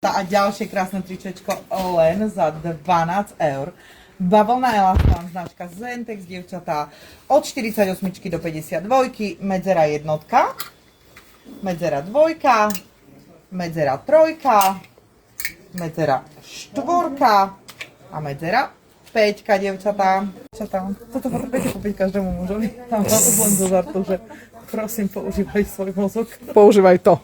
A ďalšie krásne tričečko len za 12 eur. Bavlna elastán, značka Zentex, dievčatá, od 48 do 52, medzera jednotka, medzera dvojka, medzera trojka, medzera štvorka a medzera päťka, dievčatá. Toto potrebujete kúpiť každému mužovi. Tam vám len zo žartu, že prosím, používaj svoj mozog. Používaj to.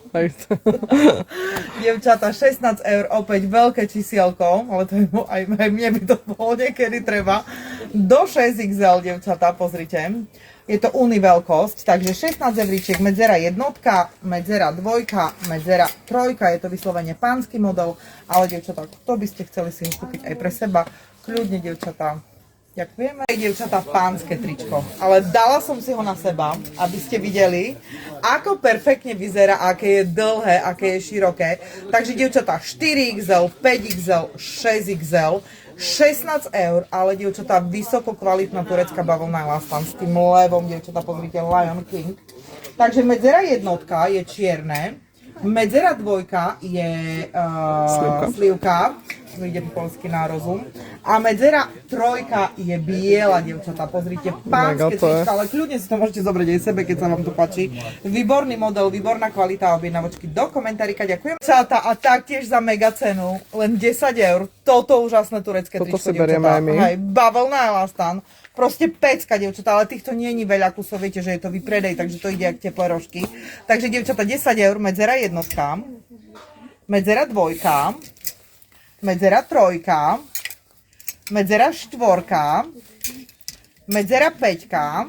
Dievčatá, 16 eur, opäť veľké čísielko, ale to je, aj mne by to bolo niekedy treba. Do 6XL, dievčatá, pozrite. Je to univeľkosť, takže 16 euríčiek, medzera jednotka, medzera dvojka, medzera trojka, je to vyslovene pánsky model, ale dievčatá, to by ste chceli si kúpiť aj pre seba, kľudne, dievčatá. Ďakujeme. Dievčatá, pánske tričko, ale dala som si ho na seba, aby ste videli, ako perfektne vyzerá, aké je dlhé, aké je široké. Takže dievčatá, 4XL, 5XL, 6XL, 16 eur, ale dievčatá, vysoko kvalitná turecká bavlna elastán s tým levom, dievčatá, pozrite, Lion King. Takže medzera jednotka je čierne, medzera dvojka je slivka, ide po polsky na rozum. A medzera trojka je biela, dievčatá, pozrite, pánske trička, ale kľudne si to môžete zobrať aj sebe, keď sa vám to páči. Výborný model, výborná kvalita, objednavočky do komentárika, ďakujem. Čata, a taktiež za mega cenu, len 10 eur, toto úžasné turecké tričko, si berieme aj my. Hej, bavlna elastán, proste pecka, dievčatá, ale týchto nie je veľa kusov, viete, že je to vypredej, takže to ide jak teplé rožky. Takže dievčatá, 10 eur, medzera jednotka, medzera dvojka, medzera trojka, medzera štvorka, medzera päťka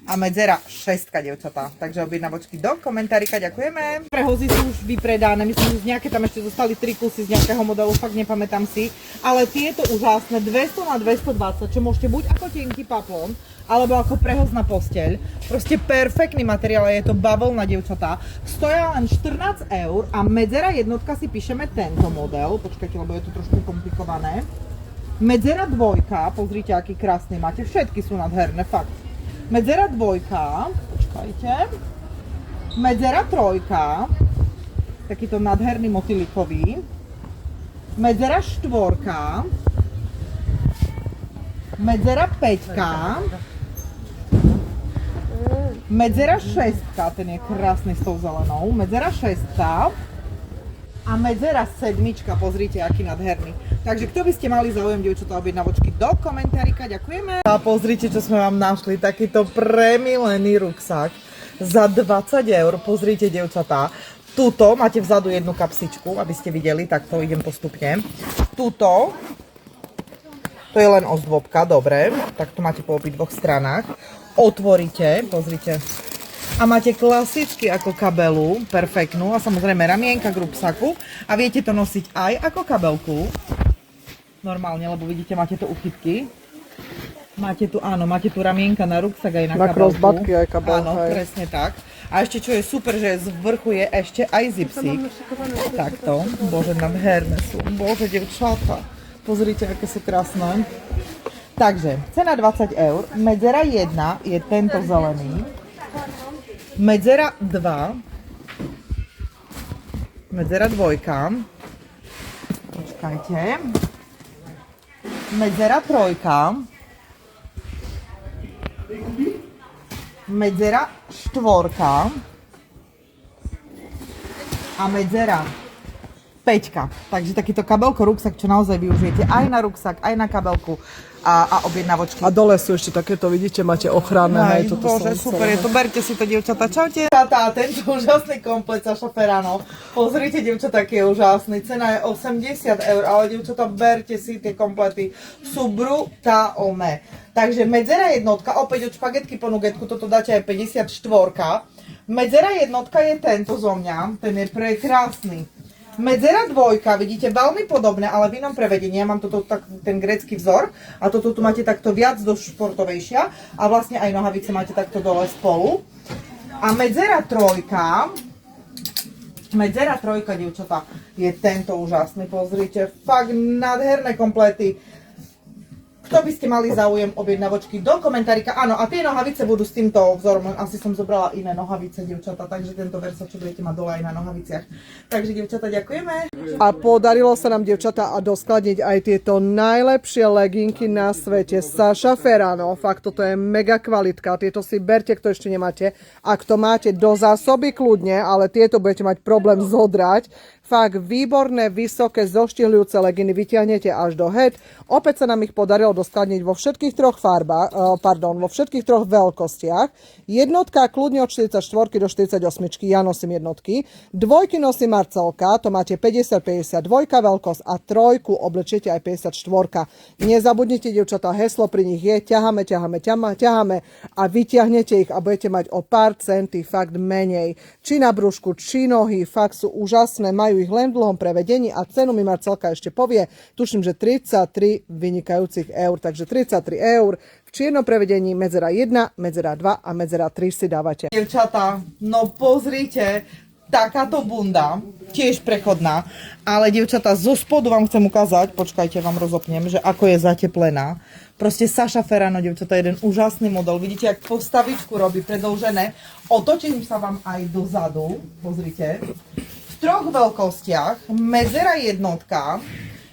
a medzera šestka, dievčatá. Takže objednavočky do komentárika, ďakujeme. Prehozy sú už vypredané, myslím, že nejaké tam ešte zostali 3 kusy z nejakého modelu, fakt nepamätám si. Ale tieto úžasné, 200 na 220, čo môžete buď ako tenký paplón, alebo ako prehoz na posteľ. Proste perfektný materiál, je to bavlna, dievčatá. Stoja len 14 eur a medzera jednotka si píšeme tento model. Počkajte, lebo je to trošku komplikované. Medzera dvojka, pozrite, aký krásny máte, všetky sú nádherné, fakt. Medzera dvojka, počkajte. Medzera trojka, takýto nádherný motýlikový. Medzera štvorka. Medzera päťka. Medzera šestka, ten je krásny s tou zelenou. Medzera šestka. A medzera sedmička, pozrite, aký nádherný. Takže kto by ste mali záujem, dievčatá, objednavočky do komentárika, ďakujeme. A pozrite, čo sme vám našli, takýto premilený ruksak za 20 eur, pozrite, dievčatá. Tuto máte vzadu jednu kapsičku, aby ste videli, tak to idem postupne. Tuto, to je len ozdôbka, dobre, tak to máte po obidvoch stranách. Otvoríte, pozrite. A máte klasicky ako kabelu, perfektnú a samozrejme ramienka k ruksaku a viete to nosiť aj ako kabelku. Normálne, lebo vidíte, máte tu uchytky. Máte tu, áno, máte tu ramienka na ruksak aj na kabelku. Na crossbatky aj kabelka. Áno, presne tak. A ešte čo je super, že z vrchu je ešte aj zipsík. Takto, bože, nádherné sú. Bože, devčatá. Pozrite, aké sú krásne. Takže, cena 20 eur, medzera 1 je tento zelený. Medzera 2, medzera 2, počkajte, medzera 3, medzera 4 a medzera 5. Takže takýto kabelko ruksak, čo naozaj využijete aj na ruksak, aj na kabelku a objednavočky. A dole sú ešte takéto, vidíte, máte ochranné. Aj, bože, super, je to, berte si to, dievčatá, čaute. Tata, tento úžasný komplet sa šoferano. Pozrite, dievčatá, aký je úžasný. Cena je 80 eur, ale dievčatá, berte si tie komplety. Sú brutálne. Takže medzera jednotka, opäť od špagetky po nugetku, toto dáte aj 54. Medzera jednotka je tento zo mňa, ten je prekrásny. Medzera dvojka, vidíte, veľmi podobné, ale v inom prevedení. Ja mám toto tak, ten grécky vzor a toto tu máte takto viac do športovejšia a vlastne aj nohavice máte takto dole spolu. A medzera trojka, dievčatá, je tento úžasný, pozrite, fakt nádherné komplety. Kto by ste mali záujem objednavočky do komentárika? Áno, a tie nohavice budú s týmto vzorom. Asi som zobrala iné nohavice, dievčatá, takže tento Versace budete mať dole aj na nohaviciach. Takže, dievčatá, ďakujeme. A podarilo sa nám, dievčatá, a doskladniť aj tieto najlepšie leginky na svete. Saša Ferrano, fakt toto je mega kvalitka. Tieto si berte, kto ešte nemáte. Ak to máte do zásoby, kľudne, ale tieto budete mať problém zodrať. Fakt výborné, vysoké, zoštihľujúce leginy, vyťahnete až do head. Opäť sa nám ich podarilo doskladniť vo všetkých troch farbách, vo všetkých troch veľkostiach. Jednotka kľudne od 44 do 48, ja nosím jednotky. Dvojky nosí Marcelka, to máte 50-52 veľkosť a trojku oblečiete aj 54. Nezabudnite, dievčatá, heslo pri nich je ťaháme a vyťahnete ich a budete mať o pár centy fakt menej. Či na brúšku, či nohy, fakt sú úžasné, majú ich len v dlhom prevedení a cenu mi Marcelka ešte povie, tuším, že 33 vynikajúcich eur, takže 33 eur. V čiernom prevedení medzera 1, medzera 2 a medzera 3 si dávate. Dievčatá, no pozrite, takáto bunda, tiež prechodná, ale dievčatá, zo spodu vám chcem ukázať, počkajte, vám rozopnem, že ako je zateplená. Proste Saša Ferrano, dievčatá, jeden úžasný model. Vidíte, jak postavičku robí predĺžené. Otočím sa vám aj dozadu, pozrite. V troch veľkostiach, medzera jednotka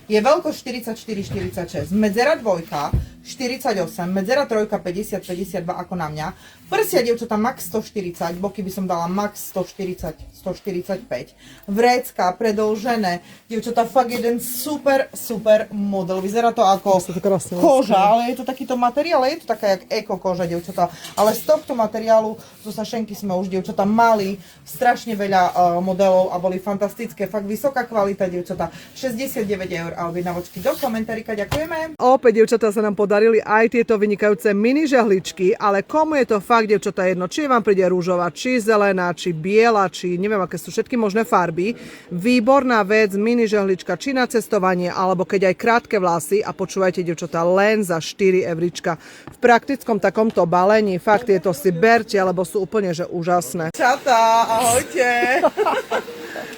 je veľkosť 44-46, medzera dvojka 48, medzera trojka 50-52 ako na mňa, prsia, dievčatá, max 140, boky by som dala max 140-145, vrecka, predĺžené, dievčatá, fakt jeden super model, vyzerá to ako koža, ale je to takýto materiál, je to taká jak eko koža, dievčatá, ale z tohto materiálu zo Sašenky sme už, dievčatá, mali strašne veľa modelov a boli fantastické, fakt vysoká kvalita, dievčatá, 69 eur a objednavočky do komentárika, ďakujeme. Opäť, dievčatá, sa nám podarili aj tieto vynikajúce mini žehličky, ale komu je to fakt, dievčatá, jedno, či vám príde rúžová, či zelená, či biela, či neviem, aké sú všetky možné farby. Výborná vec, mini žehlička, či na cestovanie, alebo keď aj krátke vlasy a počúvajte, dievčatá, len za 4 evrička. V praktickom takomto balení, fakt tieto si berte, lebo sú úplne že úžasné. Čatá, ahojte.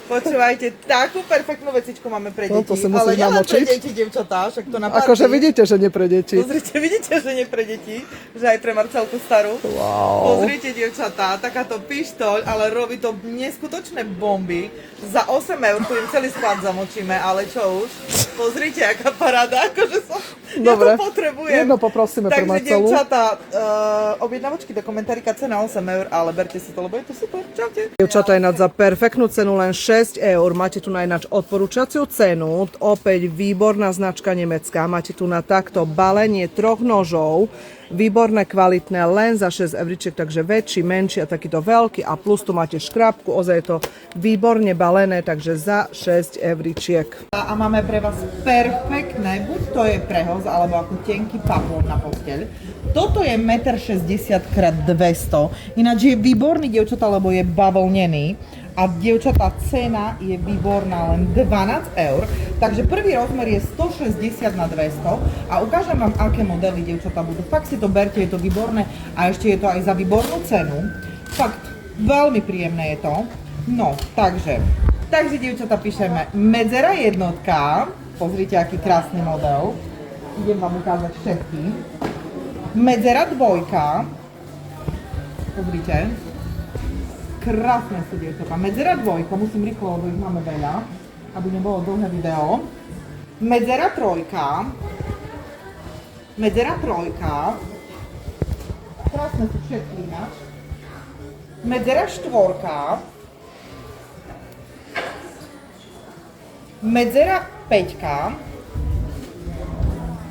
Počúvajte, takú perfektnú vecičku máme pre deti, ale nie len pre deti, dievčatá, však to na party. Akože vidíte, že nie pre deti. Pozrite, vidíte, že nie pre deti, že aj pre Marcelku starú. Wow. Pozrite, dievčatá, takáto pištoľ, ale robí to neskutočné bomby. Za 8 eur, ktorým celý sklad zamočíme, ale čo už. Pozrite, aká paráda, akože som, dobre, ja to potrebujem. Jedno poprosíme pre Marcelu. Takže, dievčatá, objednavočky do komentárika, cena 8 eur, ale berte si to, lebo je to super. Čaute. Dievčatá, ináč za perfektnú cenu len 6 eur. Máte tu na ináč odporúčaciu cenu, opäť výborná značka nemecká. Máte tu na takto balenie troch nožov, výborné, kvalitné, len za 6 evričiek, takže väčší, menší a takýto veľký a plus tu máte škrabku, ozaj je to výborne balené, takže za 6 evričiek. A máme pre vás perfektné, buď to je prehoz, alebo ako tenký papón na posteľ. Toto je 1,60 m x 200, ináč je výborný, dievčatá, lebo je bavlnený. A dievčatá, cena je výborná, len 12 eur. Takže prvý rozmer je 160 na 200 a ukážem vám, aké modely, dievčatá, budú. Fakt si to berte, je to výborné a ešte je to aj za výbornú cenu. Fakt, veľmi príjemné je to. No, takže, dievčatá, píšeme medzera jednotka. Pozrite, aký krásny model. Idem vám ukázať všetky. Medzera dvojka. Pozrite. Krásne sú, dievčatá. Medzera dvojka, musím rýchlo, lebo ich máme veľa, aby nebolo dlhé video. Medzera trojka. Medzera trojka. Krásne sú všetky ináč. Medzera štvorka. Medzera peťka.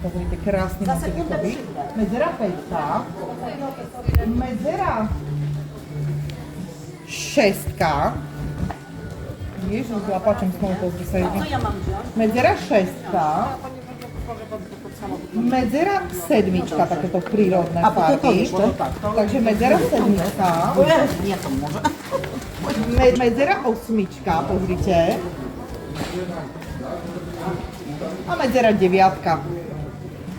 Pozrite, krásny motivikový. Medzera peťka. Medzera šestka. Ježiš, zlapačem s mojou, pozri sa jedno. Medzera šestka. Medzera sedmička, takéto prírodné farby. Takže medzera sedmička. Nie, to môže. Medzera osmička, pozrite. A medzera deviatka.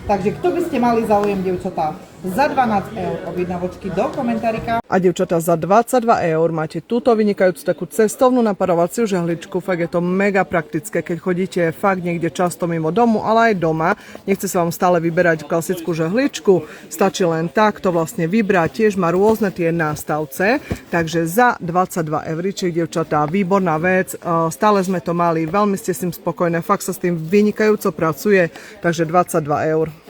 Takže kto by ste mali záujem, dievčatá, za 12 eur objednavočky do komentárika. A dievčatá, za 22 eur máte túto vynikajúcu takú cestovnú naparovaciu žehličku. Fakt je to mega praktické, keď chodíte fakt niekde často mimo domu, ale aj doma. Nechce sa vám stále vyberať klasickú žehličku. Stačí len takto vlastne vybrať. Tiež má rôzne tie nástavce. Takže za 22 euríček, dievčatá, výborná vec. Stále sme to mali, veľmi ste s tým spokojné. Fakt sa s tým vynikajúco pracuje. Takže 22 eur.